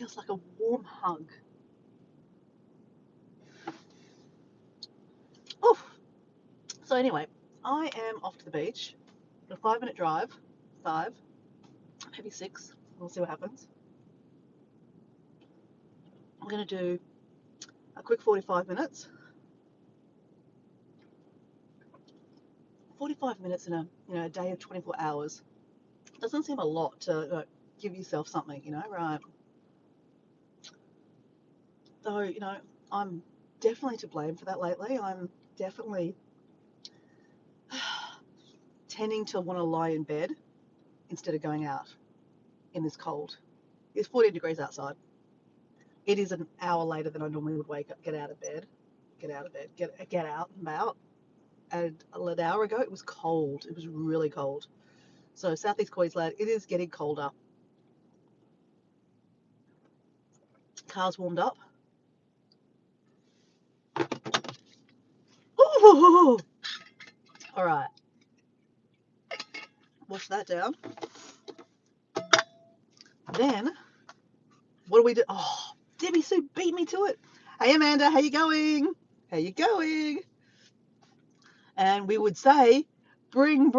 feels like a warm hug. Oof. So anyway, I am off to the beach. A 5-minute drive. 5, maybe 6. We'll see what happens. I'm going to do a quick 45 minutes. 45 minutes in a day of 24 hours. Doesn't seem a lot to give yourself something, right? Though, I'm definitely to blame for that lately. I'm definitely tending to want to lie in bed instead of going out in this cold. It's 14 degrees outside. It is an hour later than I normally would wake up, get out of bed, get out and about. And an hour ago, it was cold. It was really cold. So Southeast Queensland, it is getting colder. Car's warmed up. Ooh! All right. Wash that down. Then, what do we do? Oh, Debbie Sue beat me to it. Hey, Amanda, how you going? How you going? And we would say, bring.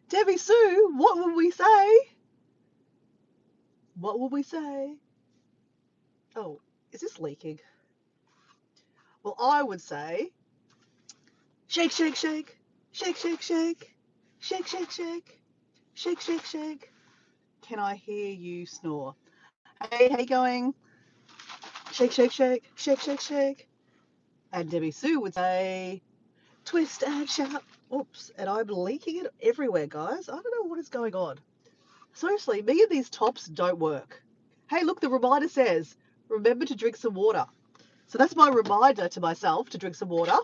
Debbie Sue, what would we say? What would we say? Oh, is this leaking? Well, I would say, shake, shake, shake, shake, shake, shake, shake, shake, shake, shake, shake, shake. Can I hear you snore? Hey, how you going? Shake, shake, shake, shake, shake, shake. And Debbie Sue would say, twist and shout. Oops, and I'm leaking it everywhere, guys. I don't know what is going on. Seriously, me and these tops don't work. Hey, look, the reminder says, remember to drink some water. So that's my reminder to myself to drink some water.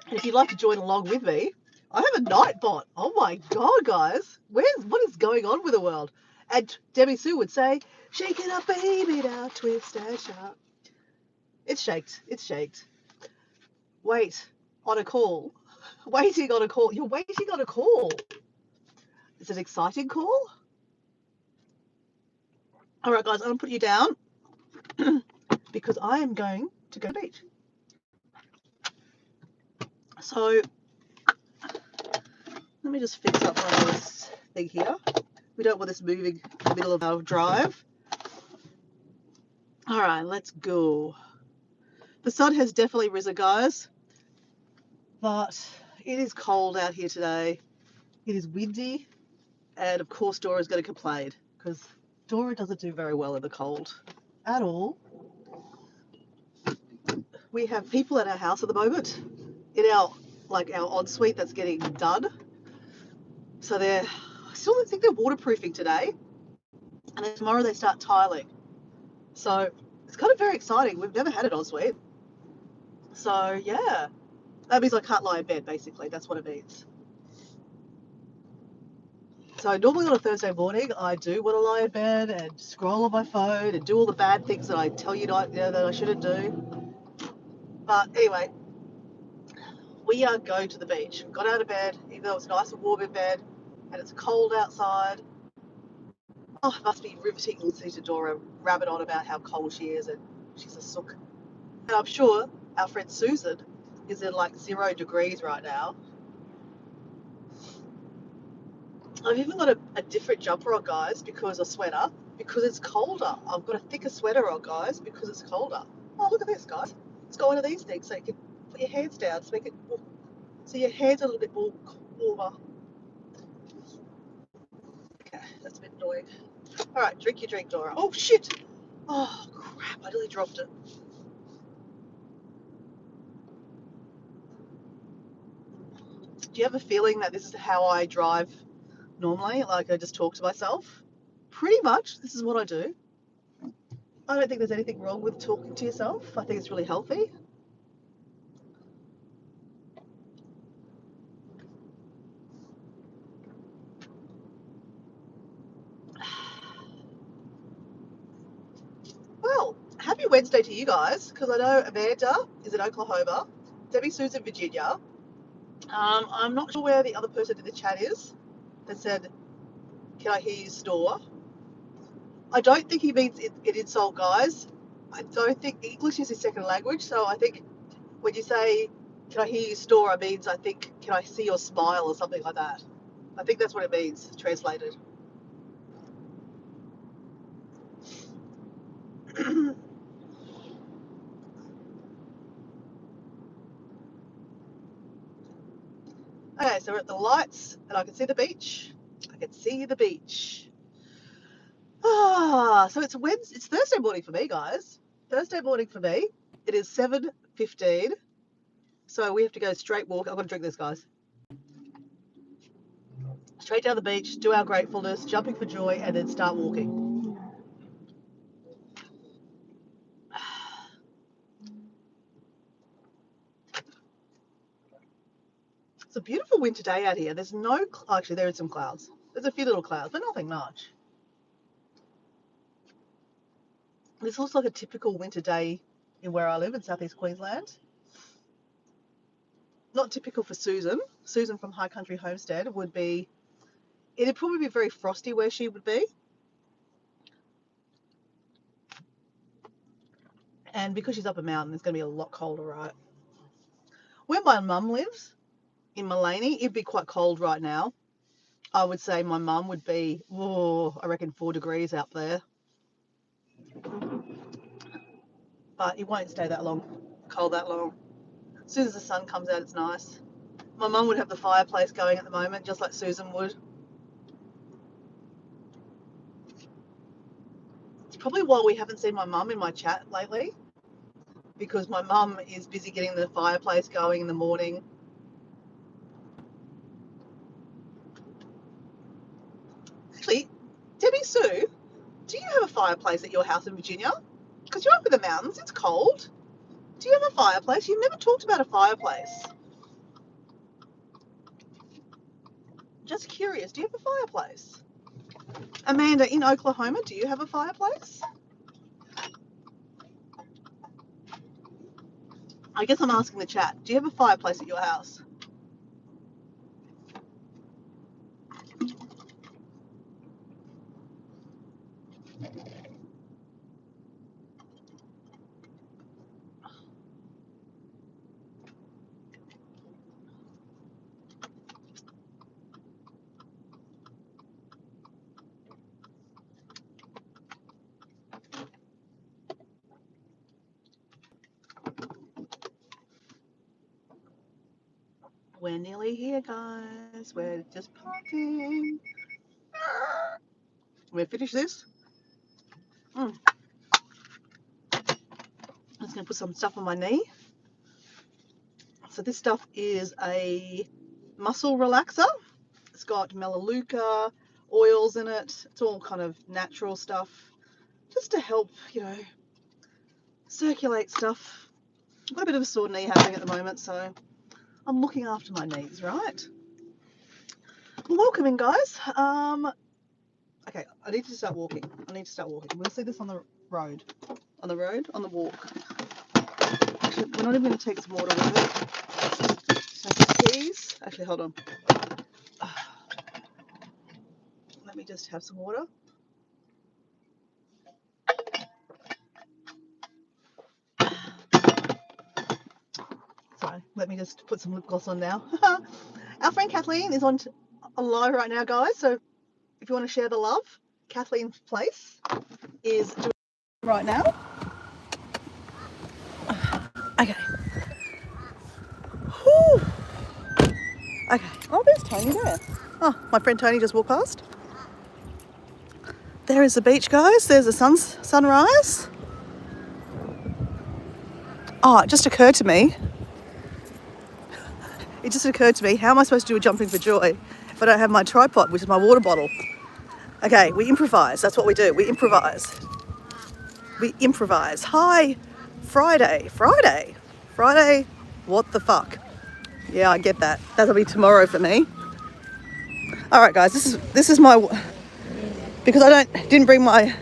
And if you'd like to join along with me, I have a night bot. Oh my God, guys. What is going on with the world? And Debbie Sue would say, shake it up, baby, now, twist and shout. It's shaked. It's shaked. Wait on a call. Waiting on a call. You're waiting on a call. Is it an exciting call? All right, guys, I'm going to put you down because I am going to go to the beach. So let me just fix up this thing here. We don't want this moving in the middle of our drive. All right, let's go. The sun has definitely risen, guys, but it is cold out here today. It is windy, and of course Dora's going to complain because Dora doesn't do very well in the cold at all. We have people at our house at the moment in our ensuite that's getting done. So I still think they're waterproofing today, and then tomorrow they start tiling. So it's kind of very exciting. We've never had an ensuite. So yeah, that means I can't lie in bed, basically. That's what it means. So normally on a Thursday morning, I do want to lie in bed and scroll on my phone and do all the bad things that I tell you that I shouldn't do. But anyway, we are going to the beach. We got out of bed, even though it's nice and warm in bed, and it's cold outside. Oh, it must be riveting listening to Dora rabbit on about how cold she is and she's a sook. And I'm sure our friend Susan is in like 0 degrees right now. I've even got a different jumper on, guys, because a sweater, because it's colder. I've got a thicker sweater on, guys, because it's colder. Oh, look at this, guys. Let's go into these things so you can put your hands down to make it so your hands are a little bit more warmer. Okay, that's a bit annoying. All right, drink your drink, Dora. Oh, shit. Oh, crap, I nearly dropped it. Do you have a feeling that this is how I drive normally? Like I just talk to myself? Pretty much, this is what I do. I don't think there's anything wrong with talking to yourself. I think it's really healthy. Well, happy Wednesday to you guys, because I know Amanda is in Oklahoma, Debbie Sue's in Virginia. I'm not sure where the other person in the chat is that said, can I hear you snore? I don't think he means it insult guys. I don't think English is his second language, so I think when you say, can I hear you snore, it means, I think, can I see your smile or something like that. I think that's what it means, translated. Okay, so we're at the lights and I can see the beach. I can see the beach. So it's Wednesday, it's Thursday morning for me, guys. Thursday morning for me. It is 7:15. So we have to go straight walk. I've got to drink this, guys. Straight down the beach, do our gratefulness, jumping for joy, and then start walking. It's a beautiful winter day out here. There's no, actually there is some clouds. There's a few little clouds, but nothing much. This looks like a typical winter day in where I live in southeast Queensland. Not typical for Susan. Susan from High Country Homestead would be, it'd probably be very frosty where she would be. And because she's up a mountain, it's going to be a lot colder, right? Where my mum lives, in Mullaney, it'd be quite cold right now. I would say my mum would be, I reckon 4 degrees out there. But it won't stay that long, cold that long. As soon as the sun comes out, it's nice. My mum would have the fireplace going at the moment, just like Susan would. It's probably why we haven't seen my mum in my chat lately, because my mum is busy getting the fireplace going in the morning. Actually, Debbie Sue, do you have a fireplace at your house in Virginia? Because you're up in the mountains, it's cold. Do you have a fireplace? You've never talked about a fireplace. Just curious, do you have a fireplace? Amanda, in Oklahoma, do you have a fireplace? I guess I'm asking the chat. Do you have a fireplace at your house? We're nearly here, guys. We're just parking. We'll finish this. I'm just going to put some stuff on my knee. So this stuff is a muscle relaxer. It's got melaleuca oils in it. It's all kind of natural stuff, just to help, circulate stuff. I've got a bit of a sore knee happening at the moment, so I'm looking after my knees, right? Well, welcome in, guys. Okay, I need to start walking. We'll see this on the road. On the walk. Actually, we're not even going to take some water with it. So keys. Actually, hold on. Let me just have some water. Sorry, let me just put some lip gloss on now. Our friend Kathleen is on live right now, guys. So if you want to share the love, Kathleen's place is doing right now. Okay. Whew. Okay. Oh, there's Tony there. Oh, my friend Tony just walked past. There is the beach, guys. There's the sunrise. Oh, it just occurred to me. How am I supposed to do a jumping for joy if I don't have my tripod, which is my water bottle? Okay, we improvise. That's what we do. We improvise. Hi, Friday. What the fuck? Yeah, I get that. That'll be tomorrow for me. All right, guys. This is my, because I didn't bring my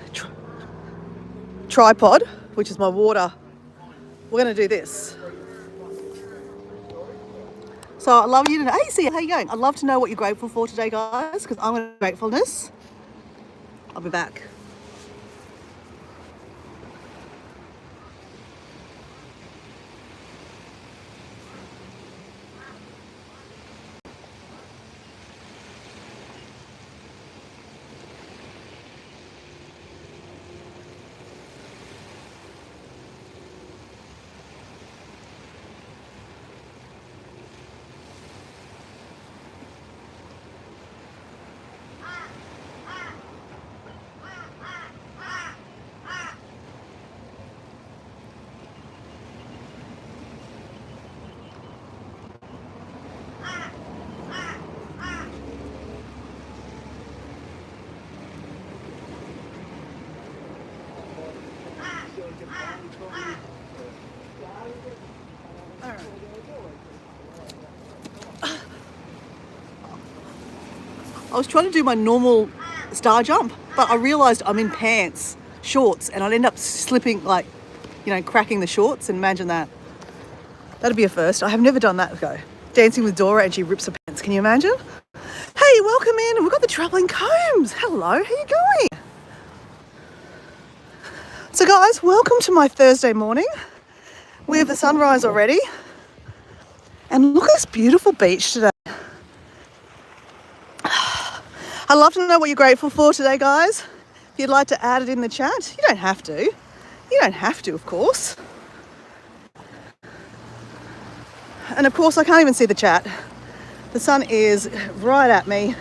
tripod, which is my water. We're gonna do this. So I'd love you to know. Hey, see, how you going? I'd love to know what you're grateful for today, guys, because I'm going to gratefulness. I'll be back. I was trying to do my normal star jump, but I realised I'm in pants, shorts, and I'd end up slipping, like, you know, cracking the shorts. And imagine that. That'd be a first. I have never done that, though. Dancing with Dora and she rips her pants. Can you imagine? Hey, welcome in. We've got the Travelling Combs. Hello, how you going? So guys, welcome to my Thursday morning. We have the sunrise already. And look at this beautiful beach today. I'd love to know what you're grateful for today, guys. If you'd like to add it in the chat, you don't have to. You don't have to, of course. And of course, I can't even see the chat. The sun is right at me.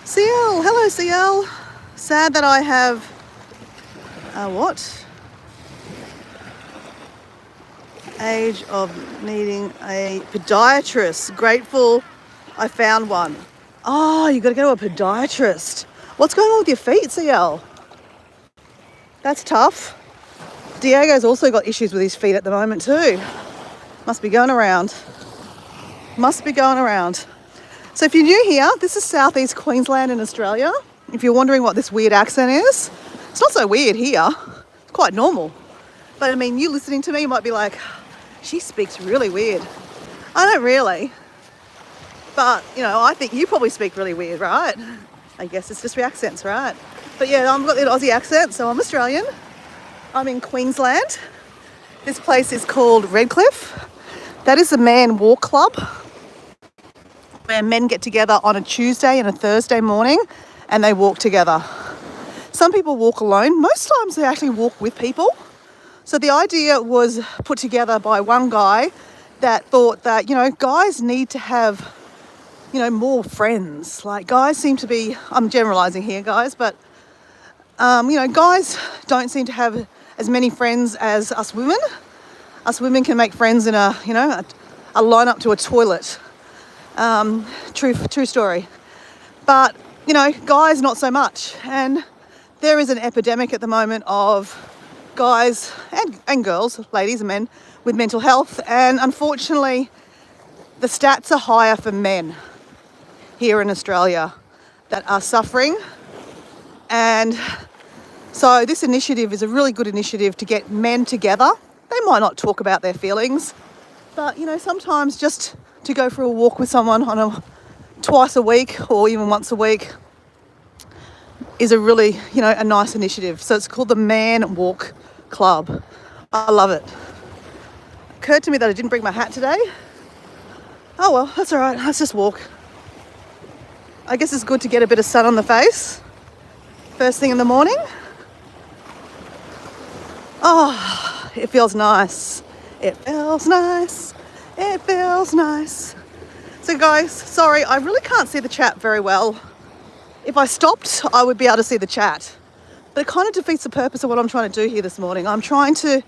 CL, hello CL. Sad that I have what? Age of needing a podiatrist. Grateful I found one. Oh, you got to go to a podiatrist. What's going on with your feet, CL? That's tough. Diego's also got issues with his feet at the moment too. Must be going around. Must be going around. So if you're new here, this is southeast Queensland in Australia. If you're wondering what this weird accent is, it's not so weird here. It's quite normal. But I mean, you listening to me, you might be like, she speaks really weird. I don't really. But, you know, I think you probably speak really weird, right? I guess it's just your accents, right? But yeah, I've got the Aussie accent, so I'm Australian. I'm in Queensland. This place is called Redcliffe. That is the Man Walk Club, where men get together on a Tuesday and a Thursday morning and they walk together. Some people walk alone. Most times they actually walk with people. So the idea was put together by one guy that thought that, you know, guys need to have, you know, more friends. Like guys seem to be, I'm generalizing here guys, but, you know, guys don't seem to have as many friends as us women. Us women can make friends in a, you know, a line up to a toilet. True story. But, you know, guys not so much. And there is an epidemic at the moment of guys and girls, ladies and men, with mental health. And unfortunately, the stats are higher for men here in Australia that are suffering. And so this initiative is a really good initiative to get men together. They might not talk about their feelings, but, you know, sometimes just to go for a walk with someone on twice a week or even once a week is a really, you know, a nice initiative. So it's called the Man Walk Club. I love it. Occurred to me that I didn't bring my hat today. Oh well, that's all right. Let's just walk. I guess it's good to get a bit of sun on the face first thing in the morning. Oh, it feels nice. It feels nice. It feels nice. So guys, sorry, I really can't see the chat very well. If I stopped, I would be able to see the chat. But it kind of defeats the purpose of what I'm trying to do here this morning. I'm trying to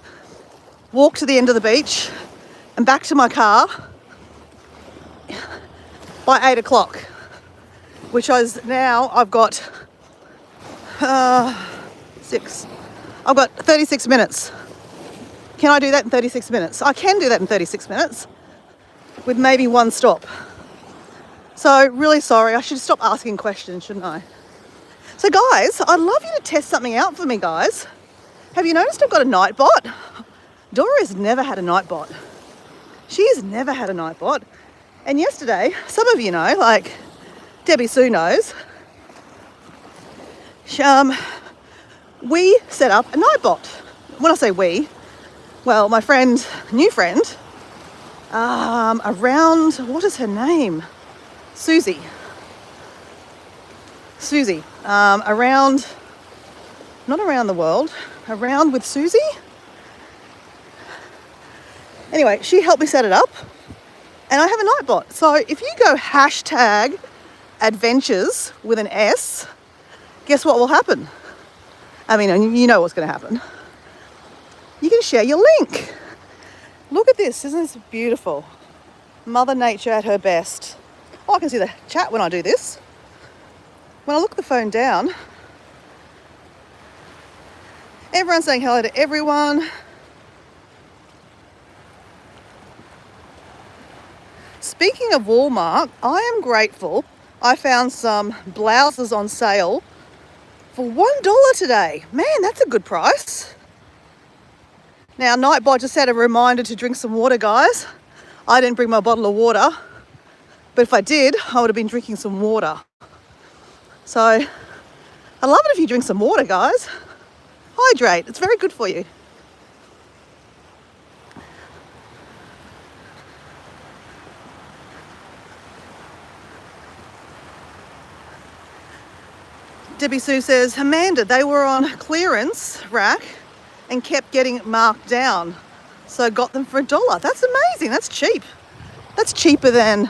walk to the end of the beach and back to my car by 8 o'clock, which is now I've got 36 minutes. Can I do that in 36 minutes? I can do that in 36 minutes with maybe one stop. So really sorry, I should stop asking questions, shouldn't I? So guys, I'd love you to test something out for me, guys. Have you noticed I've got a night bot? Dora has never had a night bot. She has never had a night bot. And yesterday, some of you know, like Debbie Sue knows, we set up a night bot. When I say we, well, my friend, new friend, around, what is her name? Susie, around, not around the world, around with Susie. Anyway, she helped me set it up and I have a night bot. So if you go hashtag adventures with an S, guess what will happen? I mean, you know what's going to happen. You can share your link. Look at this, isn't this beautiful? Mother Nature at her best. Oh, I can see the chat when I do this. When I look the phone down, everyone's saying hello to everyone. Speaking of Walmart, I am grateful I found some blouses on sale for $1 today. Man, that's a good price. Now, Nightbot just had a reminder to drink some water, guys. I didn't bring my bottle of water, but if I did, I would have been drinking some water. So, I love it if you drink some water, guys. Hydrate, it's very good for you. Debbie Sue says, Amanda, they were on clearance rack and kept getting marked down. So got them for $1. That's amazing. That's cheap. That's cheaper than,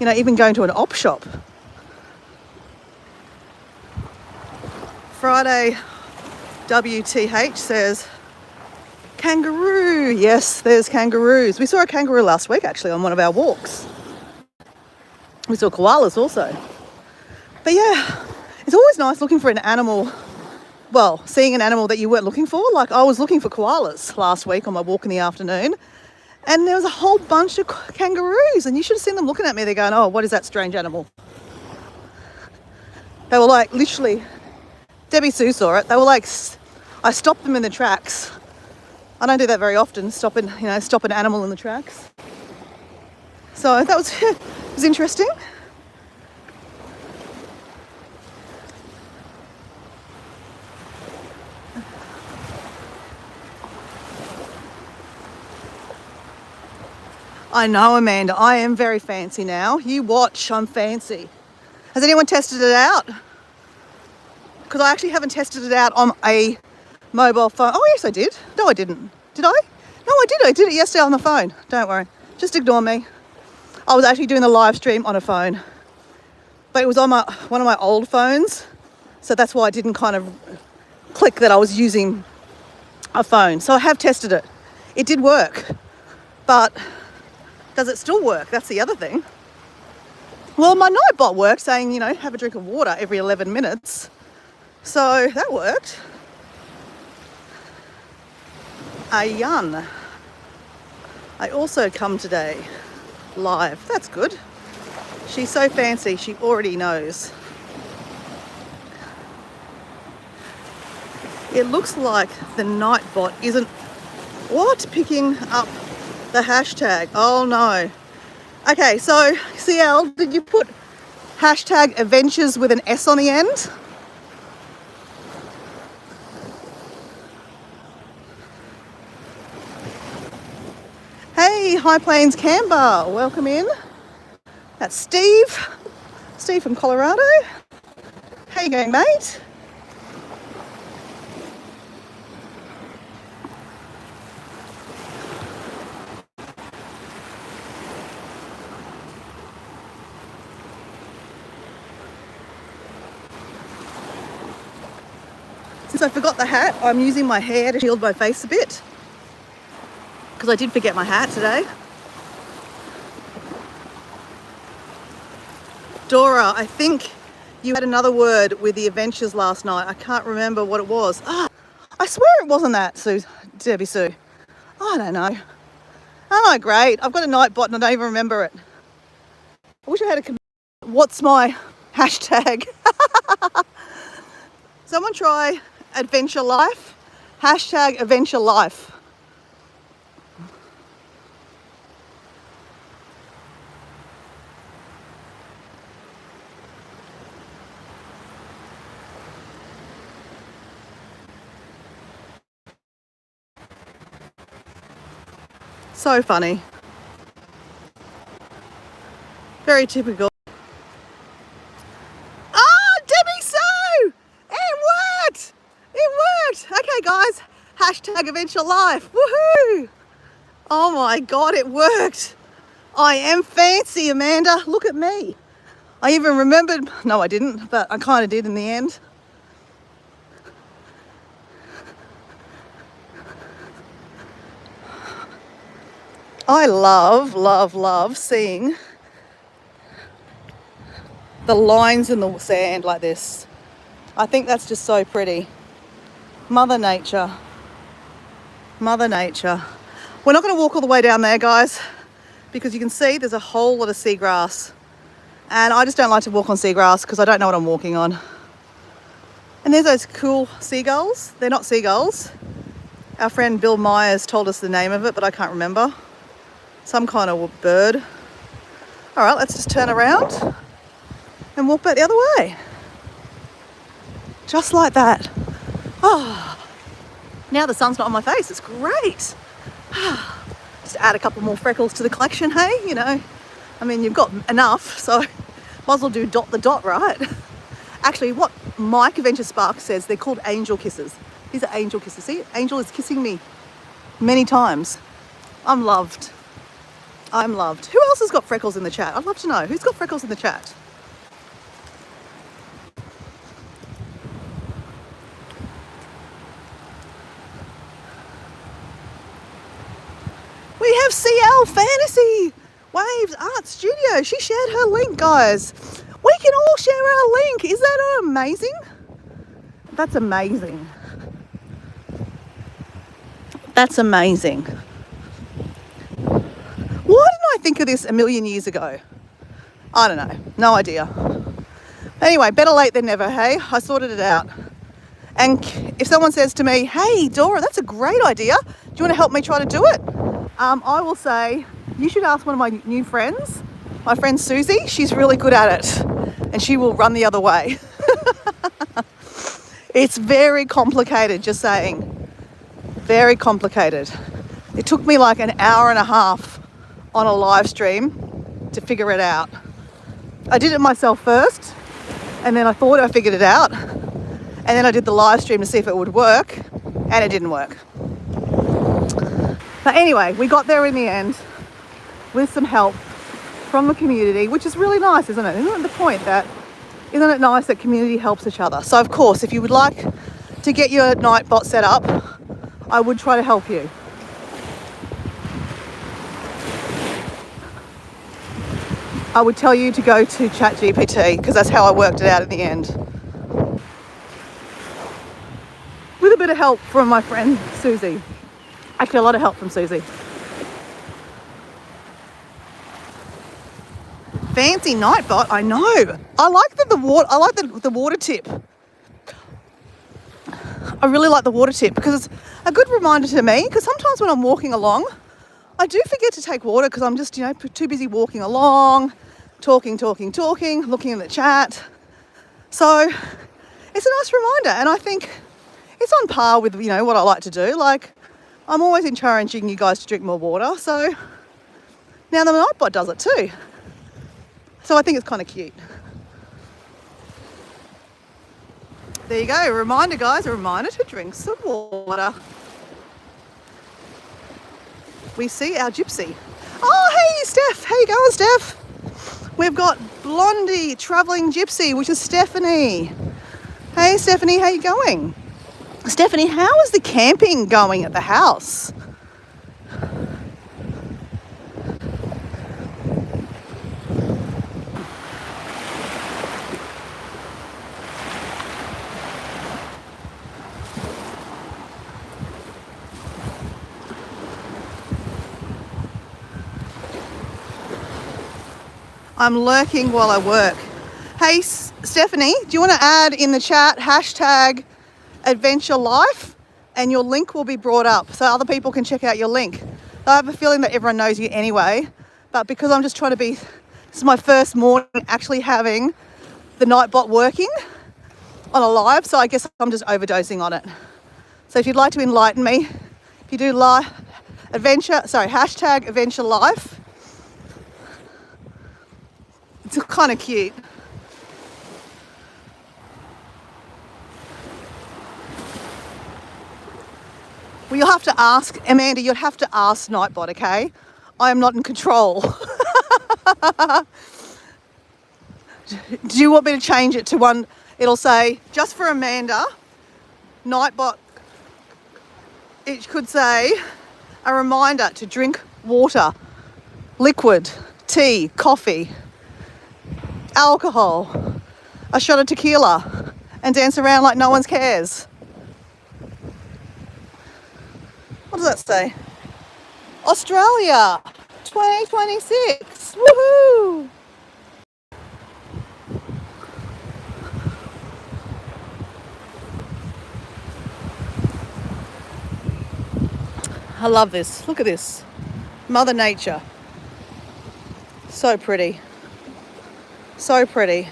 even going to an op shop. Friday WTH says, kangaroo. Yes, there's kangaroos. We saw a kangaroo last week, actually, on one of our walks. We saw koalas also. But yeah, it's always nice looking for an animal, well, seeing an animal that you weren't looking for. Like I was looking for koalas last week on my walk in the afternoon, and there was a whole bunch of kangaroos, and you should have seen them looking at me. They're going, oh, what is that strange animal? They were like, literally, Debbie Sue saw it. They were like, I stopped them in the tracks. I don't do that very often, stop an animal in the tracks. So that was, it was interesting. I know, Amanda, I am very fancy now. You watch, I'm fancy. Has anyone tested it out? Because I actually haven't tested it out on a mobile phone. Oh, yes, I did. No, I didn't. Did I? No, I did. I did it yesterday on the phone. Don't worry. Just ignore me. I was actually doing the live stream on a phone. But it was on one of my old phones. So that's why I didn't kind of click that I was using a phone. So I have tested it. It did work. But does it still work? That's the other thing. Well, my Nightbot worked, saying, have a drink of water every 11 minutes. So that worked. Ayan. I also come today live. That's good. She's so fancy, she already knows. It looks like the Nightbot isn't, picking up the hashtag. Oh no. Okay, so CL, did you put hashtag adventures with an S on the end? Hey, High Plains Canberra, welcome in. That's Steve. Steve from Colorado. How you going, mate? Since I forgot the hat, I'm using my hair to shield my face a bit. Because I did forget my hat today. Dora, I think you had another word with the adventures last night. I can't remember what it was. I swear it wasn't that, Debbie Sue. I don't know. Oh, great. I've got a Nightbot and I don't even remember it. I wish I had what's my hashtag? Someone try adventure life Hashtag adventure life. So funny. Very typical. Ah, Debbie Sue! It worked! It worked! Okay, guys. Hashtag adventure life. Woohoo! Oh my God, it worked. I am fancy, Amanda. Look at me. I even remembered. No, I didn't, but I kind of did in the end. I love, love, love seeing the lines in the sand like this. I think that's just so pretty. Mother Nature. Mother Nature. We're not going to walk all the way down there, guys, because you can see there's a whole lot of seagrass. And I just don't like to walk on seagrass because I don't know what I'm walking on. And there's those cool seagulls. They're not seagulls. Our friend Bill Myers told us the name of it, but I can't remember. Some kind of bird. All right, let's just turn around and walk back the other way. Just like that. Oh, now the sun's not on my face. It's great. Just add a couple more freckles to the collection, hey? You know, I mean, you've got enough, so might as well do dot the dot, right? Actually, what Mike Adventure Spark says, they're called angel kisses. These are angel kisses. See, Angel is kissing me many times. I'm loved. I'm loved. Who else has got freckles in the chat? I'd love to know. Who's got freckles in the chat? We have CL Fantasy Waves Art Studio. She shared her link, guys. We can all share our link. Is that not amazing? That's amazing. That's amazing. Why didn't I think of this a million years ago? I don't know. No idea. Anyway, better late than never, hey? I sorted it out. And if someone says to me, hey, Dora, that's a great idea. Do you want to help me try to do it? I will say, you should ask one of my new friends. My friend Susie, she's really good at it. And she will run the other way. It's very complicated, just saying. Very complicated. It took me like an hour and a half on a live stream to figure it out. I did it myself first, and then I thought I figured it out. And then I did the live stream to see if it would work, and it didn't work. But anyway, we got there in the end with some help from the community, which is really nice, isn't it? Isn't it the point that, isn't it nice that community helps each other? So of course, if you would like to get your Nightbot set up, I would try to help you. I would tell you to go to ChatGPT because that's how I worked it out in the end. With a bit of help from my friend Susie. Actually, a lot of help from Susie. Fancy Nightbot, I know. I like the water tip. I really like the water tip because it's a good reminder to me, because sometimes when I'm walking along, I do forget to take water because I'm just, you know, too busy walking along, talking, looking in the chat. So it's a nice reminder, and I think it's on par with, you know, what I like to do. Like, I'm always encouraging you guys to drink more water, so now the Nightbot does it too. So I think it's kind of cute. There you go, a reminder, guys, a reminder to drink some water. We see our gypsy. Oh, hey, Steph. How you going, Steph? We've got Blondie, travelling gypsy, which is Stephanie. Hey, Stephanie, how you going? Stephanie, how is the camping going at the house? I'm lurking while I work. Hey, Stephanie, do you want to add in the chat hashtag adventure life and your link will be brought up so other people can check out your link. I have a feeling that everyone knows you anyway, but because I'm just trying to be, this is my first morning actually having the Nightbot working on a live, so I guess I'm just overdosing on it. So if you'd like to enlighten me, if you do hashtag adventure life, it's kind of cute. Well, you'll have to ask, Amanda, you'll have to ask Nightbot, okay? I am not in control. Do you want me to change it to one? It'll say, just for Amanda, Nightbot, it could say, a reminder to drink water, liquid, tea, coffee, alcohol, a shot of tequila, and dance around like no one cares. What does that say? Australia, 2026, woohoo! I love this. Look at this. Mother Nature. So pretty. So pretty.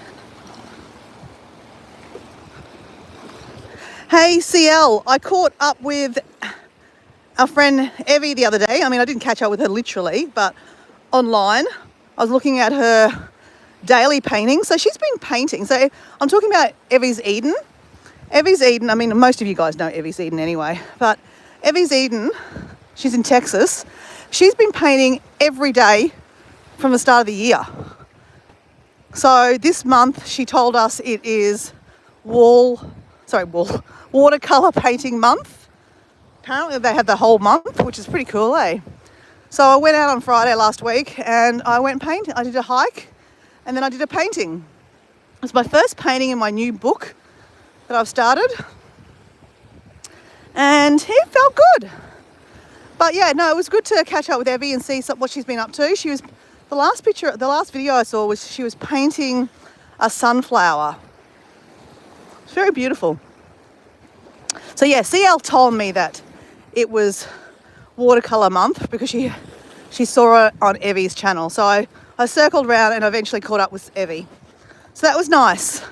Hey CL, I caught up with our friend Evie the other day. I mean, I didn't catch up with her literally, but online. I was looking at her daily painting. So she's been painting. So I'm talking about Evie's Eden. Evie's Eden, I mean, most of you guys know Evie's Eden anyway, but Evie's Eden, she's in Texas. She's been painting every day from the start of the year. So this month she told us it is watercolour painting month. Apparently they have the whole month, which is pretty cool, eh? So I went out on Friday last week and I went painting. I did a hike and then I did a painting. It was my first painting in my new book that I've started. And it felt good. But yeah, no, it was good to catch up with Evie and see what she's been up to. The last video I saw was she was painting a sunflower. It's very beautiful. So yeah, CL told me that it was watercolour month because she saw it on Evie's channel. So I circled around and eventually caught up with Evie. So that was nice.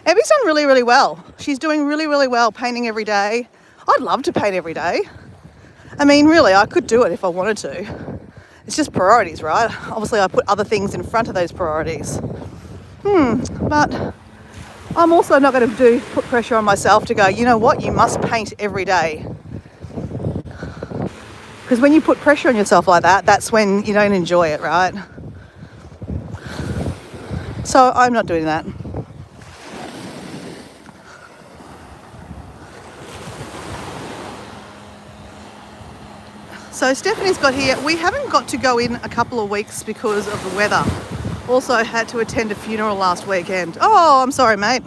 Evie's done really, really well. She's doing really, really well painting every day. I'd love to paint every day. I mean, really, I could do it if I wanted to. It's just priorities, right? Obviously, I put other things in front of those priorities. But I'm also not going to put pressure on myself to go, you know what, you must paint every day. Because when you put pressure on yourself like that, that's when you don't enjoy it, right? So I'm not doing that. So Stephanie's got here. We haven't got to go in a couple of weeks because of the weather. Also had to attend a funeral last weekend. Oh, I'm sorry, mate.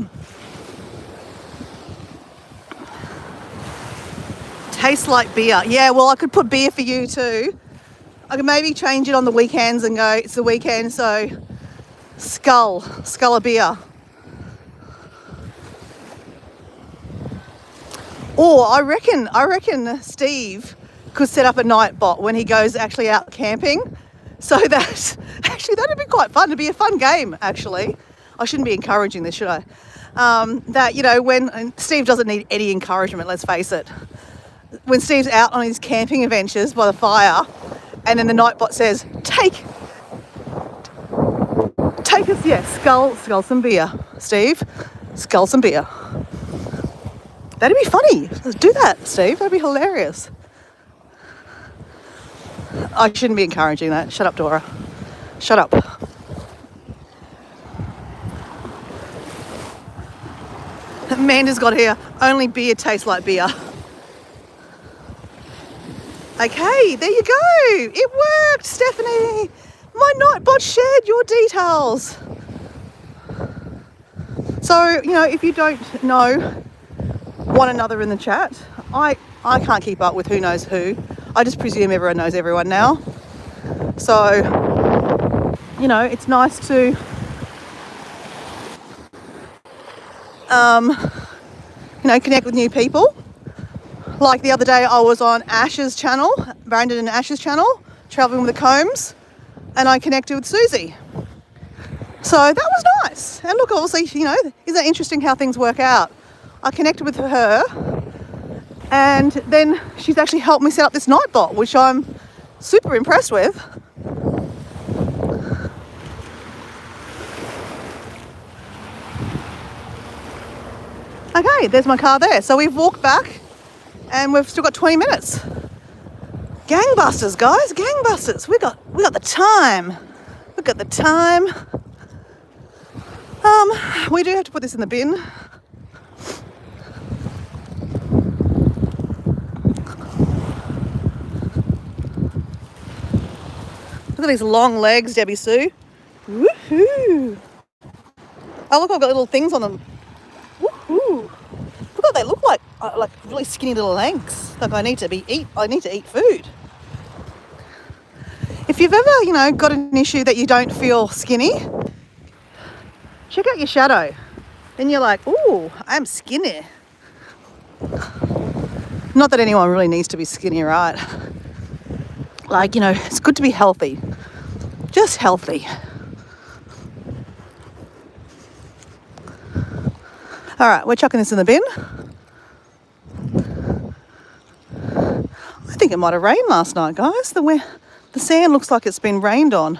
Tastes like beer. Yeah, well, I could put beer for you too. I could maybe change it on the weekends and go, it's the weekend, so skull of beer. Or I reckon Steve could set up a Nightbot when he goes actually out camping. So that, actually that'd be quite fun. It'd be a fun game, actually. I shouldn't be encouraging this, should I? That, you know, and Steve doesn't need any encouragement, let's face it. When Steve's out on his camping adventures by the fire, and then the Nightbot says, take us, yeah, skull some beer, Steve. Skull some beer. That'd be funny. Let's do that, Steve. That'd be hilarious. I shouldn't be encouraging that. Shut up, Dora. Shut up. Amanda's got here. Only beer tastes like beer. Okay, there you go. It worked, Stephanie. My Nightbot shared your details. So, you know, if you don't know one another in the chat, I can't keep up with who knows who. I just presume everyone knows everyone now. So, you know, it's nice to you know, connect with new people. Like the other day I was on Ash's channel, Brandon and Ash's channel, travelling with the Combs, and I connected with Susie. So that was nice. And look, obviously, you know, isn't it interesting how things work out? I connected with her, and then she's actually helped me set up this night bot, which I'm super impressed with. Okay, there's my car there. So we've walked back and we've still got 20 minutes. Gangbusters, guys, gangbusters. We got the time. We've got the time. We do have to put this in the bin. Look at these long legs, Debbie Sue. Woohoo! Oh, look, I've got little things on them. Woohoo! Look what they look like really skinny little legs. Like I need to eat food. If you've ever, you know, got an issue that you don't feel skinny, check out your shadow. Then you're like, ooh, I'm skinny. Not that anyone really needs to be skinny, right? Like, you know, it's good to be healthy. Just healthy. All right, we're chucking this in the bin. I think it might have rained last night, guys. The sand looks like it's been rained on.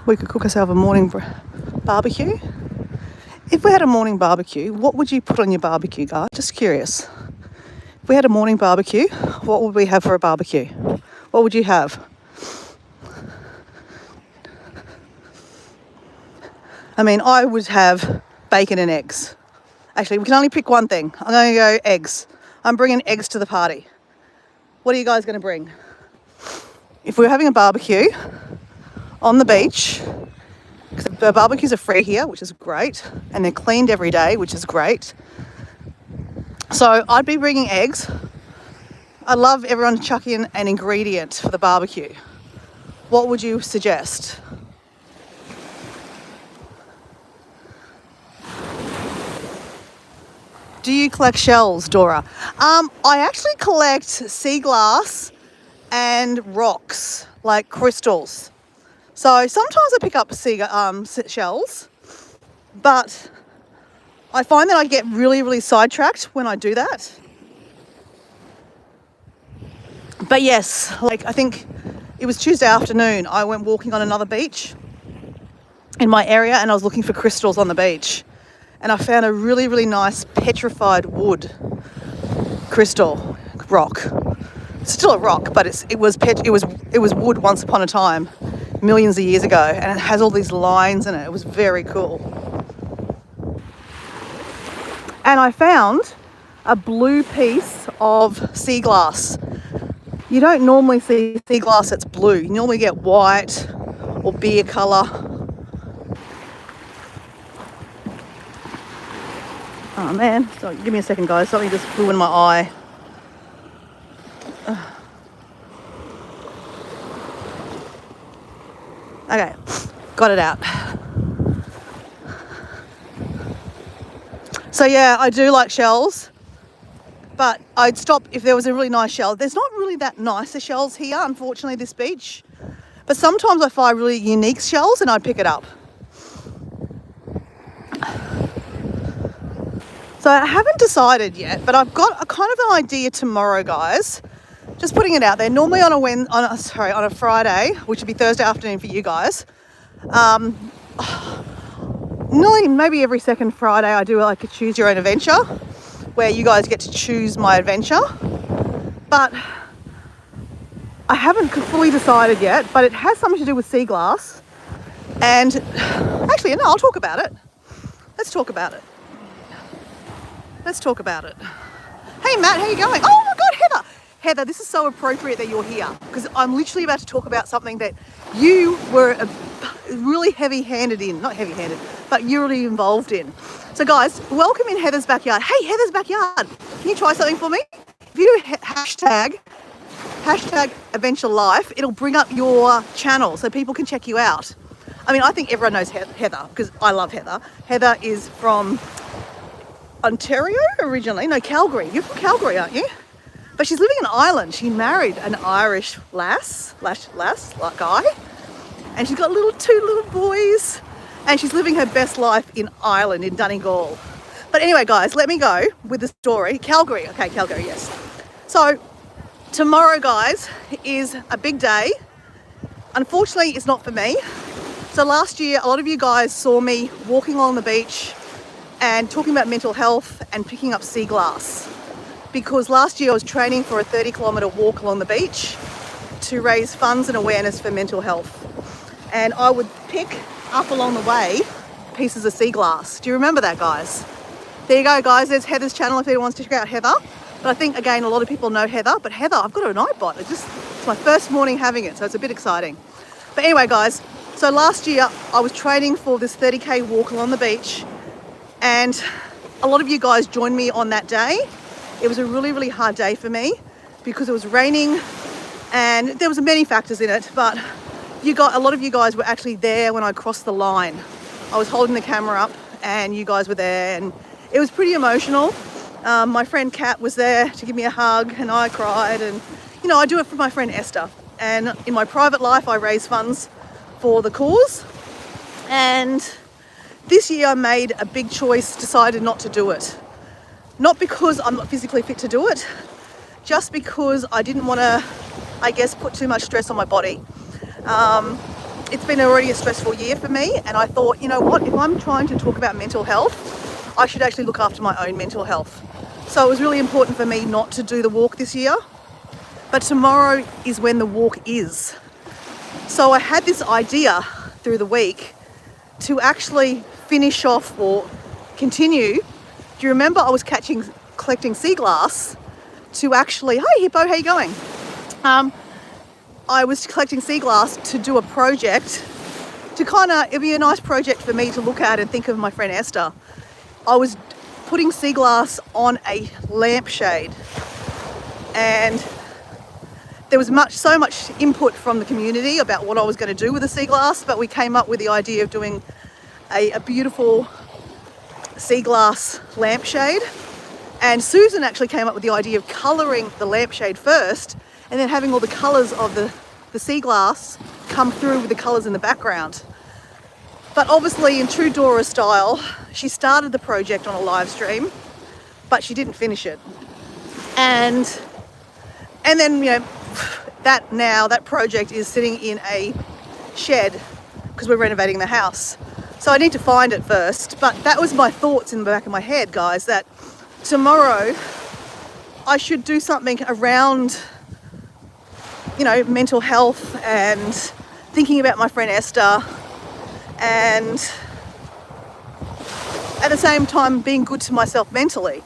We could cook ourselves a morning barbecue. If we had a morning barbecue, what would you put on your barbecue, guys? Just curious. If we had a morning barbecue, what would we have for a barbecue? What would you have? I mean, I would have bacon and eggs. Actually, we can only pick one thing. I'm going to go eggs. I'm bringing eggs to the party. What are you guys going to bring? If we're having a barbecue on the beach, because the barbecues are free here, which is great, and they're cleaned every day, which is great. So I'd be bringing eggs. I love everyone to chuck in an ingredient for the barbecue. What would you suggest? Do you collect shells, Dora? I actually collect sea glass and rocks, like crystals. So sometimes I pick up shells, but I find that I get really, really sidetracked when I do that. But yes, like I think it was Tuesday afternoon, I went walking on another beach in my area and I was looking for crystals on the beach. And I found a really, really nice petrified wood crystal rock. It's still a rock, but it was wood once upon a time, millions of years ago, and it has all these lines in it. It was very cool. And I found a blue piece of sea glass. You don't normally see sea glass that's blue. You normally get white or beer colour. Oh man, so give me a second guys, something just flew in my eye. Okay, got it out. So yeah, I do like shells, but I'd stop if there was a really nice shell. There's not really that nicer shells here, unfortunately, this beach. But sometimes I find really unique shells and I'd pick it up. So I haven't decided yet, but I've got a kind of an idea tomorrow, guys. Just putting it out there. Normally on a Friday, which would be Thursday afternoon for you guys. Normally, maybe every second Friday, I do like a choose your own adventure, where you guys get to choose my adventure. But I haven't fully decided yet, but it has something to do with sea glass. And actually, no, I'll talk about it. Let's talk about it. Hey Matt, how you going? Oh my God, Heather. Heather, this is so appropriate that you're here because I'm literally about to talk about something that you were really heavy-handed in. Not heavy-handed, but you're really involved in. So guys, welcome in Heather's backyard. Hey, Heather's backyard. Can you try something for me? If you do hashtag hashtag Adventure Life, it'll bring up your channel so people can check you out. I mean, I think everyone knows Heather because I love Heather. Heather is from Ontario originally. No, Calgary. You're from Calgary, aren't you? But she's living in Ireland. She married an Irish lass guy, and she's got two little boys, and she's living her best life in Ireland, in Donegal. But anyway, guys, let me go with the story. Calgary. Okay, Calgary, yes. So tomorrow, guys, is a big day. Unfortunately, it's not for me. So last year, a lot of you guys saw me walking along the beach and talking about mental health and picking up sea glass. Because last year I was training for a 30-kilometre walk along the beach to raise funds and awareness for mental health. And I would pick up along the way pieces of sea glass. Do you remember that, guys? There you go, guys. There's Heather's channel if anyone wants to check out Heather. But I think, again, a lot of people know Heather. But Heather, I've got a nightbot. It's my first morning having it, so it's a bit exciting. But anyway, guys, so last year I was training for this 30K walk along the beach, and a lot of you guys joined me on that day. It was a really, really hard day for me because it was raining and there was many factors in it, but a lot of you guys were actually there when I crossed the line. I was holding the camera up and you guys were there, and it was pretty emotional. My friend Kat was there to give me a hug, and I cried, and you know, I do it for my friend Esther. And in my private life, I raise funds for the cause. And this year I made a big choice, decided not to do it. Not because I'm not physically fit to do it, just because I didn't want to, I guess, put too much stress on my body. It's been already a stressful year for me, and I thought, you know what, if I'm trying to talk about mental health, I should actually look after my own mental health. So it was really important for me not to do the walk this year, but tomorrow is when the walk is. So I had this idea through the week to actually finish off or continue. Do you remember I was collecting sea glass to actually, hi Hippo, how you going? I was collecting sea glass to do a project to it'd be a nice project for me to look at and think of my friend Esther. I was putting sea glass on a lampshade, and there was so much input from the community about what I was going to do with the sea glass, but we came up with the idea of doing a beautiful sea glass lampshade. And Susan actually came up with the idea of colouring the lampshade first and then having all the colours of the sea glass come through with the colours in the background. But obviously, in true Dora style, she started the project on a live stream, but she didn't finish it. And then, you know, that project is sitting in a shed because we're renovating the house. So I need to find it first. But that was my thoughts in the back of my head, guys, that tomorrow I should do something around, you know, mental health and thinking about my friend Esther, and at the same time being good to myself mentally.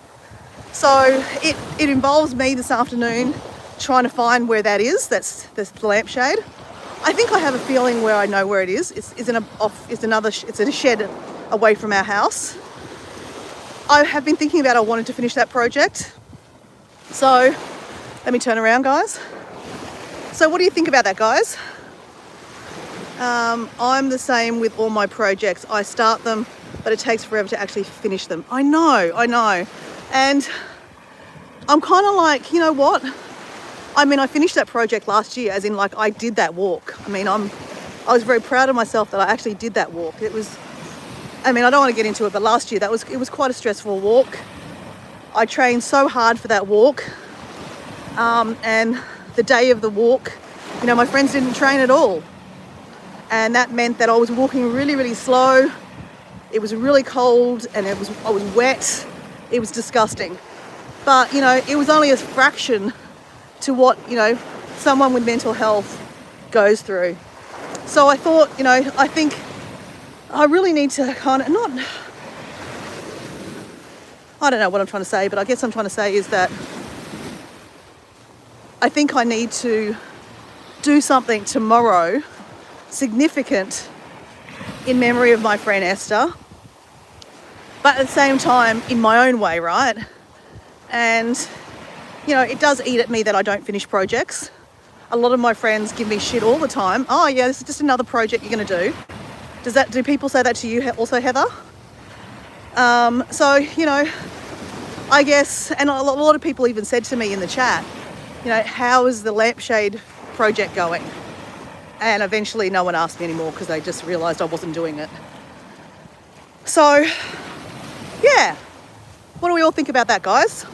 So it involves me this afternoon trying to find where that is. That's the lampshade. I think I have a feeling where I know where it is. It's in a shed away from our house. I have been thinking about I wanted to finish that project. So let me turn around, guys. So what do you think about that, guys? I'm the same with all my projects. I start them, but it takes forever to actually finish them. I know. And I'm kind of like, you know what? I mean, I finished that project last year, as in like I did that walk. I mean, I was very proud of myself that I actually did that walk. It was, I mean, I don't want to get into it, but last year it was quite a stressful walk. I trained so hard for that walk. And the day of the walk, you know, my friends didn't train at all. And that meant that I was walking really, really slow. It was really cold and I was wet. It was disgusting. But, you know, it was only a fraction to what, you know, someone with mental health goes through. So I thought, you know, I think I really need to kind of I don't know what I'm trying to say, but I guess I'm trying to say is that I think I need to do something tomorrow significant in memory of my friend Esther, but at the same time in my own way, right? And, you know, it does eat at me that I don't finish projects. a lot of my friends give me shit all the time. Oh yeah, this is just another project you're going to do. Do people say that to you also, Heather? So, you know, I guess, and a lot of people even said to me in the chat, you know, how is the lampshade project going? And eventually no one asked me anymore because they just realised I wasn't doing it. So, yeah. What do we all think about that, guys?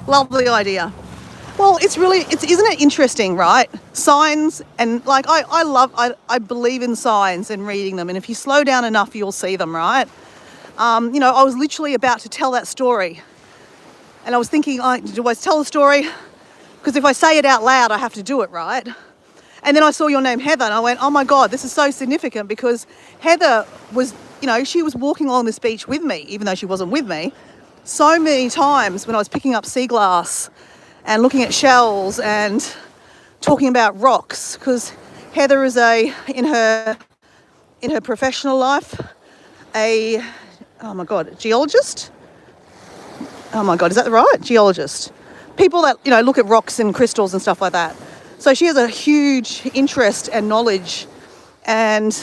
Lovely idea. Well, isn't it interesting, right? Signs, and like I believe in signs and reading them, and if you slow down enough, you'll see them, right? You know, I was literally about to tell that story, and I was thinking, do I tell the story? Because if I say it out loud, I have to do it, right? And then I saw your name, Heather, and I went, oh my God, this is so significant, because Heather was, you know, she was walking along this beach with me, even though she wasn't with me, so many times when I was picking up sea glass and looking at shells and talking about rocks, because Heather is in her professional life, geologist? Oh my God, is that right? Geologist. People that, you know, look at rocks and crystals and stuff like that. So she has a huge interest and knowledge. And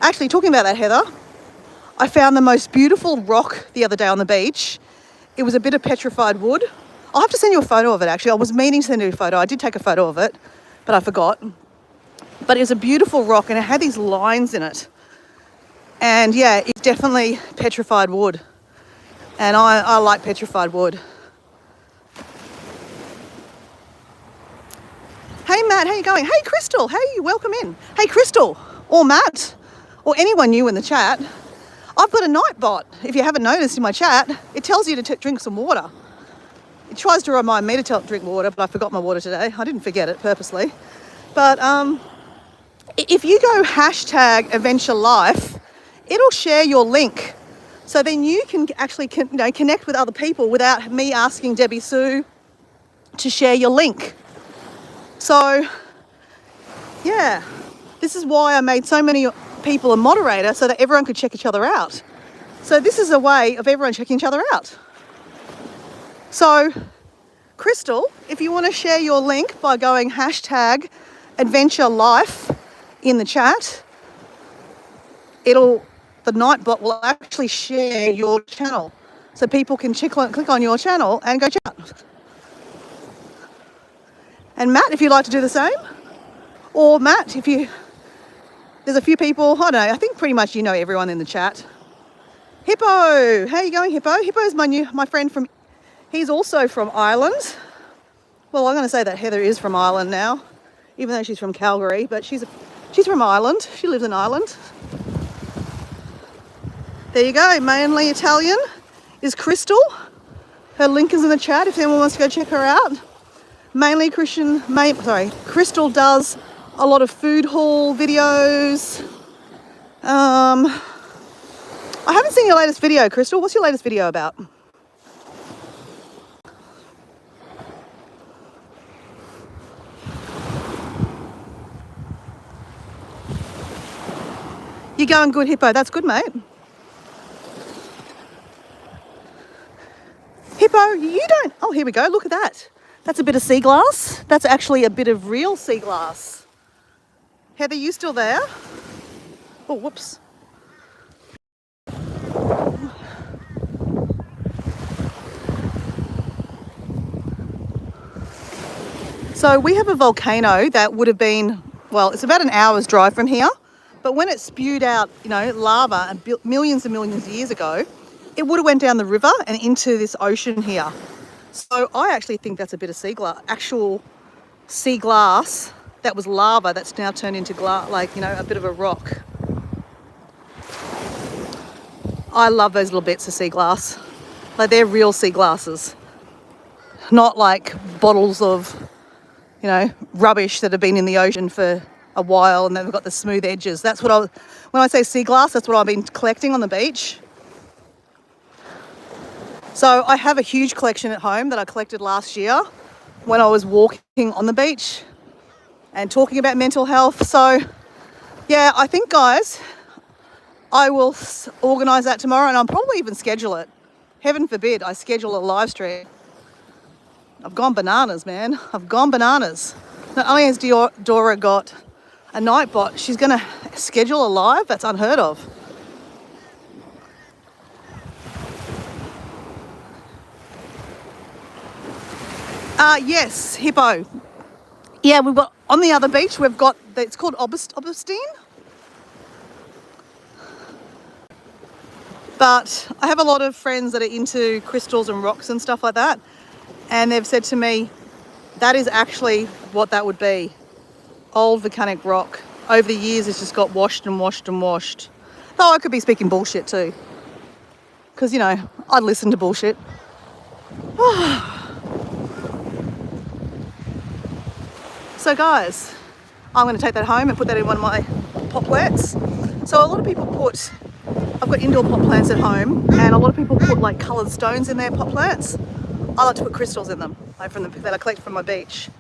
actually, talking about that, Heather, I found the most beautiful rock the other day on the beach. It was a bit of petrified wood. I'll have to send you a photo of it, actually. I was meaning to send you a photo. I did take a photo of it, but I forgot. But it was a beautiful rock, and it had these lines in it. And yeah, it's definitely petrified wood. And I like petrified wood. Hey Matt, how you going? Hey Crystal, hey, welcome in. Hey Crystal, or Matt, or anyone new in the chat. I've got a night bot. If you haven't noticed in my chat, it tells you to drink some water. It tries to remind me to drink water, but I forgot my water today. I didn't forget it purposely. But if you go hashtag Adventure Life, it'll share your link. So then you can actually connect with other people without me asking Debbie Sue to share your link. So, yeah, this is why I made so many people a moderator, so that everyone could check each other out. So this is a way of everyone checking each other out. So, Crystal, if you want to share your link by going hashtag Adventure Life in the chat, the Nightbot will actually share your channel. So people can click on your channel and go chat. And Matt, if you'd like to do the same. Or Matt, there's a few people, I don't know, I think pretty much you know everyone in the chat. Hippo, how you going, Hippo? Hippo's my friend he's also from Ireland. Well, I'm going to say that Heather is from Ireland now, even though she's from Calgary, but she's from Ireland. She lives in Ireland. There you go, mainly Italian is Crystal. Her link is in the chat if anyone wants to go check her out. Mainly Crystal does a lot of food haul videos. I haven't seen your latest video, Crystal. What's your latest video about? You're going good, Hippo. That's good, mate. Hippo, you don't... Oh, here we go. Look at that. That's a bit of sea glass. That's actually a bit of real sea glass. Heather, you still there? Oh, whoops. So we have a volcano that would have been, well, it's about an hour's drive from here. But when it spewed out, lava millions and millions of years ago, it would have went down the river and into this ocean here. So I actually think that's a bit of sea glass, actual sea glass that was lava that's now turned into glass, a bit of a rock. I love those little bits of sea glass. Like, they're real sea glasses, not like bottles of, rubbish that have been in the ocean for a while and then they've got the smooth edges. That's what when I say sea glass, that's what I've been collecting on the beach. So I have a huge collection at home that I collected last year when I was walking on the beach and talking about mental health. So yeah, I think, guys, I will organise that tomorrow, and I'll probably even schedule it. heaven forbid I schedule a live stream. I've gone bananas, man. I've gone bananas. Not only has Dora got a Nightbot, she's going to schedule a live? That's unheard of. Yes, hippo. Yeah, we've got, on the other beach, we've got, it's called Oberstein. But I have a lot of friends that are into crystals and rocks and stuff like that. And they've said to me, that is actually what that would be. Old volcanic rock. Over the years, it's just got washed and washed and washed. Though I could be speaking bullshit too. Because, you know, I'd listen to bullshit. So guys, I'm going to take that home and put that in one of my pot plants. So a lot of people put, I've got indoor pot plants at home, and a lot of people put like coloured stones in their pot plants. I like to put crystals in them, like that I collect from my beach.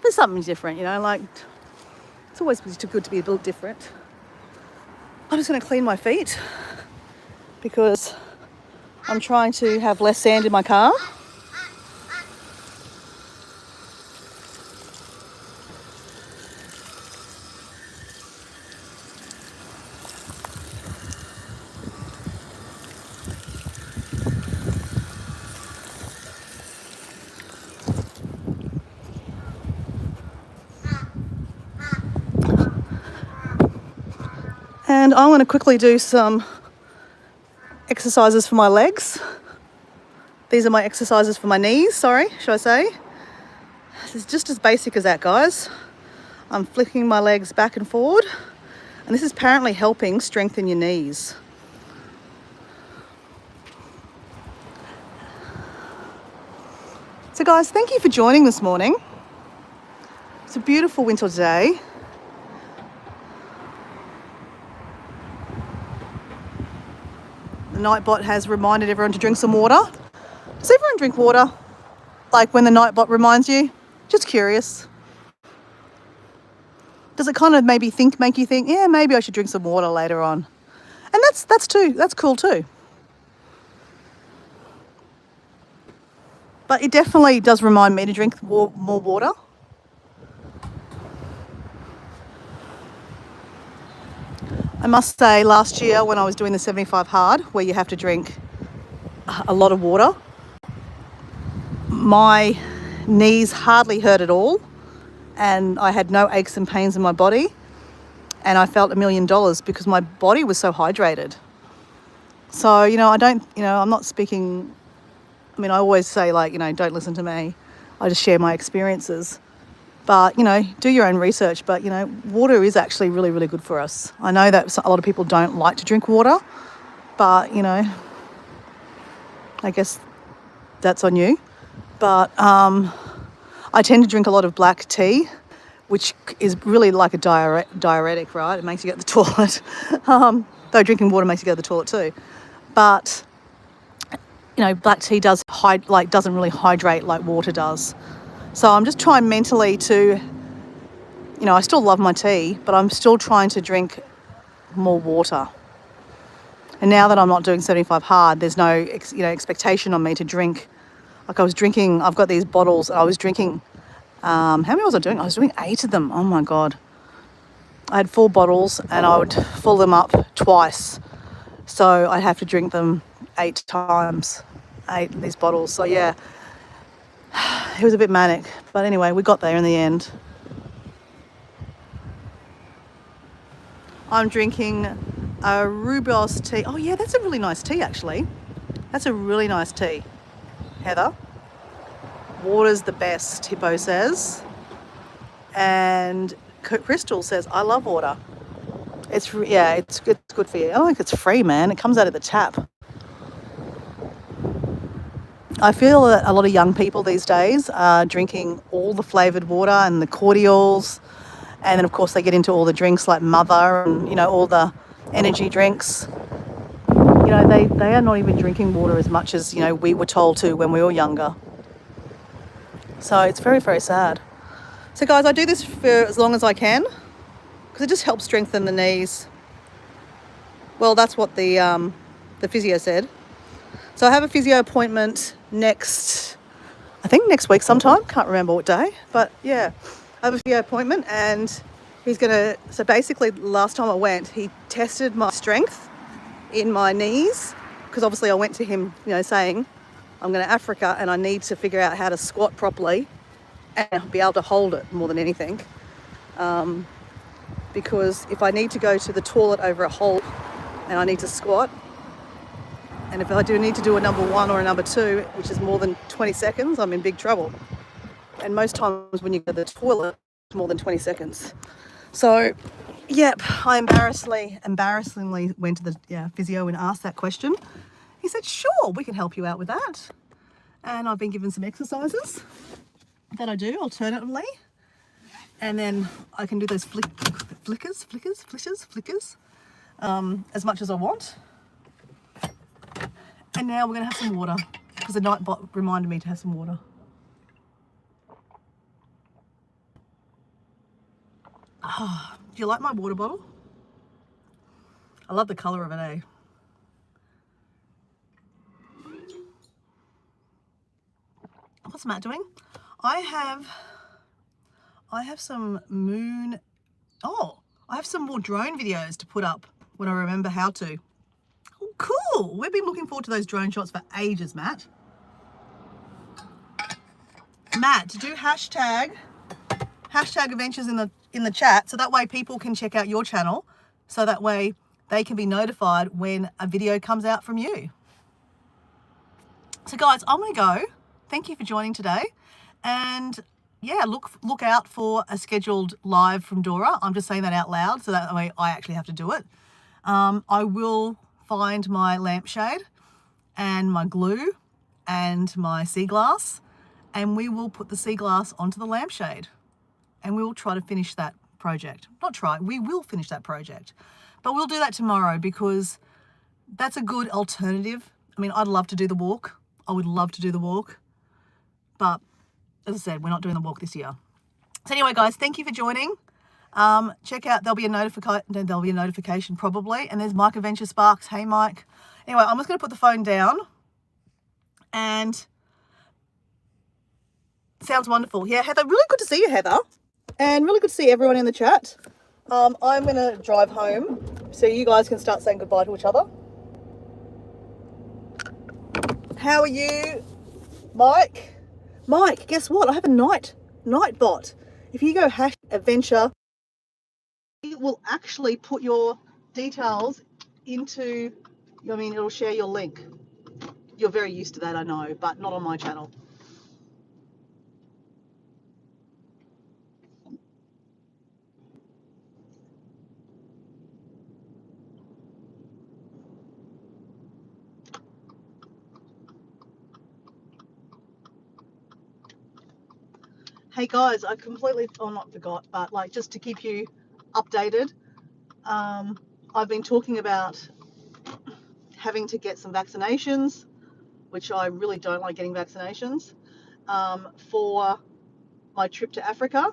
There's something different, you know, like it's always too good to be a little different. I'm just going to clean my feet because I'm trying to have less sand in my car. And I'm going to quickly do some exercises for my legs. These are my exercises for my knees, sorry, should I say. This is just as basic as that, guys. I'm flicking my legs back and forward, and this is apparently helping strengthen your knees. So guys, thank you for joining this morning. It's a beautiful winter day. The Nightbot has reminded everyone to drink some water. Does everyone drink water? Like when the Nightbot reminds you? Just curious. Does it kind of make you think, yeah, maybe I should drink some water later on? And that's cool too. But it definitely does remind me to drink more water. I must say, last year when I was doing the 75 hard, where you have to drink a lot of water, my knees hardly hurt at all, and I had no aches and pains in my body, and I felt $1 million because my body was so hydrated. So, you know, I'm not speaking, I mean, I always say, like, you know, don't listen to me. I just share my experiences. But, you know, do your own research. But, you know, water is actually really, really good for us. I know that a lot of people don't like to drink water, but, you know, I guess that's on you. But I tend to drink a lot of black tea, which is really like a diuretic, right? It makes you go to the toilet. Though drinking water makes you go to the toilet too. But, you know, black tea doesn't really hydrate like water does. So I'm just trying mentally to, you know, I still love my tea, but I'm still trying to drink more water. And now that I'm not doing 75 hard, there's no, expectation on me to drink. Like I've got these bottles, I was drinking, how many was I doing? I was doing 8 of them. Oh my God. I had 4 bottles and I would fill them up twice. So I'd have to drink them 8 times, 8 of these bottles. So yeah. It was a bit manic, but anyway, we got there in the end. I'm drinking a rooibos tea. Oh yeah, that's a really nice tea actually. That's a really nice tea. Heather. Water's the best, Hippo says. And Crystal says, I love water. It's good for you. I think it's free, man. It comes out of the tap. I feel that a lot of young people these days are drinking all the flavoured water and the cordials, and then of course they get into all the drinks like Mother and, you know, all the energy drinks. You know, they are not even drinking water as much as, you know, we were told to when we were younger. So it's very, very sad. So guys, I do this for as long as I can because it just helps strengthen the knees. Well, that's what the physio said. So I have a physio appointment next week sometime. Can't remember what day, but yeah, I have a physio appointment, and he's gonna. So basically, last time I went, he tested my strength in my knees, because obviously I went to him, saying I'm going to Africa and I need to figure out how to squat properly and be able to hold it more than anything. Because if I need to go to the toilet over a hole and I need to squat, and if I do need to do a number 1 or a number 2, which is more than 20 seconds, I'm in big trouble. And most times when you go to the toilet, it's more than 20 seconds. So, yep, I embarrassingly went to the physio and asked that question. He said, sure, we can help you out with that. And I've been given some exercises that I do alternatively. And then I can do those flickers, as much as I want. And now we're going to have some water, because the Nightbot reminded me to have some water. Oh, do you like my water bottle? I love the colour of it, eh? What's Matt doing? I have some moon. Oh, I have some more drone videos to put up when I remember how to. Oh, cool. We've been looking forward to those drone shots for ages, Matt. Matt, to do hashtag adventures in the chat, so that way people can check out your channel, so that way they can be notified when a video comes out from you. So guys, I'm going to go. Thank you for joining today. And yeah, look out for a scheduled live from Dora. I'm just saying that out loud, so that way I actually have to do it. I will find my lampshade and my glue and my sea glass, and we will put the sea glass onto the lampshade, and we will try to finish that project. We will finish that project. But we'll do that tomorrow, because that's a good alternative. I mean, I'd love to do the walk. I would love to do the walk. But as I said, we're not doing the walk this year. So anyway, guys, thank you for joining. Check out, there'll be a notification probably. And there's Mike Adventure Sparks. Hey, Mike. Anyway, I'm just going to put the phone down. And sounds wonderful. Yeah, Heather, really good to see you, Heather. And really good to see everyone in the chat. I'm going to drive home so you guys can start saying goodbye to each other. How are you, Mike? Mike, guess what? I have a night bot. If you go #adventure, it will actually put your details into, it'll share your link. You're very used to that, I know, but not on my channel. Hey guys, I completely, not forgot, but like just to keep you updated, I've been talking about having to get some vaccinations, which I really don't like getting vaccinations, for my trip to Africa.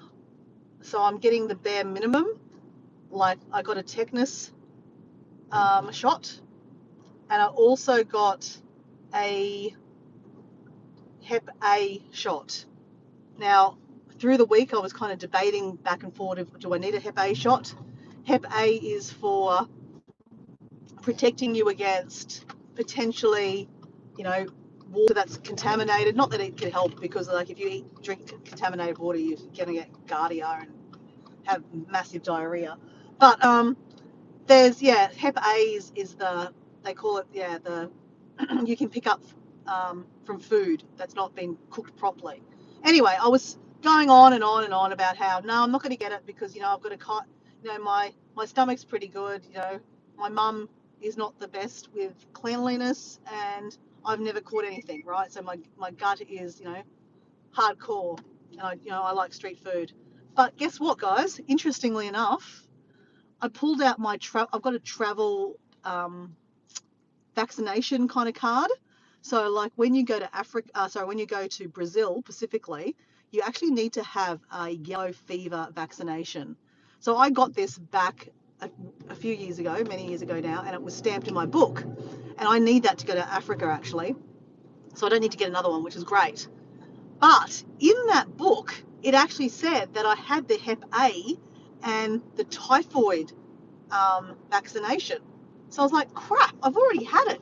So I'm getting the bare minimum. Like I got a tetanus shot, and I also got a Hep A shot. Now, through the week, I was kind of debating back and forth, do I need a Hep A shot? Hep A is for protecting you against potentially, water that's contaminated. Not that it can help, because like if you drink contaminated water, you're going to get giardia and have massive diarrhea. But there's, Hep A is the, they call it, the you can pick up from food that's not been cooked properly. Anyway, I was going on and on and on about how, no, I'm not going to get it because, I've got a, my stomach's pretty good. My mum is not the best with cleanliness, and I've never caught anything, right? So my gut is, hardcore, and I like street food. But guess what, guys? Interestingly enough, I pulled out I've got a travel vaccination kind of card. So like when you go to when you go to Brazil specifically, you actually need to have a yellow fever vaccination. So I got this back a few years ago, many years ago now, and it was stamped in my book. And I need that to go to Africa actually, so I don't need to get another one, which is great. But in that book, it actually said that I had the Hep A and the typhoid vaccination. So I was like, crap, I've already had it.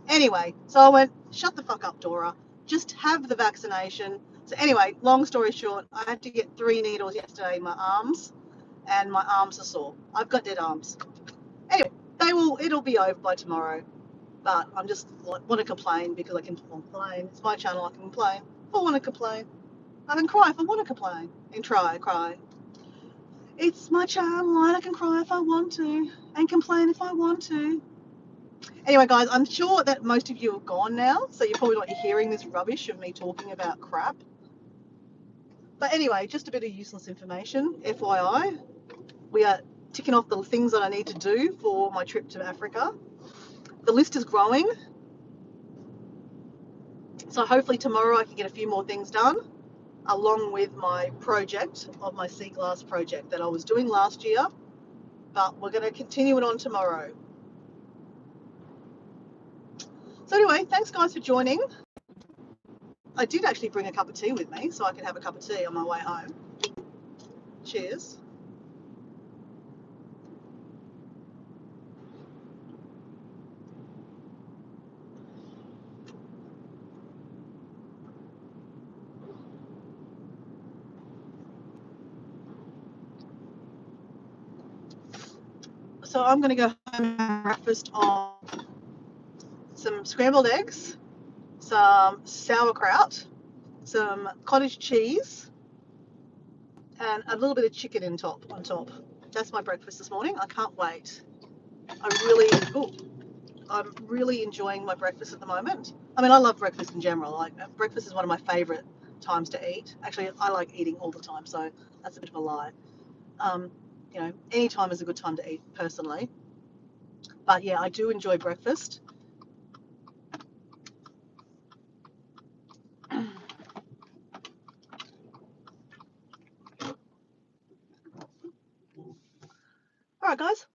Anyway, so I went, shut the fuck up, Dora. Just have the vaccination. So anyway, long story short, I had to get 3 needles yesterday in my arms, and my arms are sore. I've got dead arms. Anyway, it'll be over by tomorrow. But I'm just want to complain because I can complain. It's my channel, I can complain. If I want to complain, I can cry if I want to complain. And cry. It's my channel, and I can cry if I want to, and complain if I want to. Anyway, guys, I'm sure that most of you are gone now, so you're probably not hearing this rubbish of me talking about crap. But anyway, just a bit of useless information, FYI. We are ticking off the things that I need to do for my trip to Africa. The list is growing, so hopefully tomorrow I can get a few more things done, along with my project of my sea glass project that I was doing last year, but we're going to continue it on tomorrow. So anyway, thanks guys for joining. I did actually bring a cup of tea with me, so I can have a cup of tea on my way home. Cheers. So I'm going to go home and have breakfast on some scrambled eggs, some sauerkraut, some cottage cheese, and a little bit of chicken on top. That's my breakfast this morning. I can't wait. I'm really enjoying my breakfast at the moment. I mean, I love breakfast in general. Like, breakfast is one of my favorite times to eat. Actually, I like eating all the time, so that's a bit of a lie. Any time is a good time to eat, personally. But yeah, I do enjoy breakfast. All right, guys.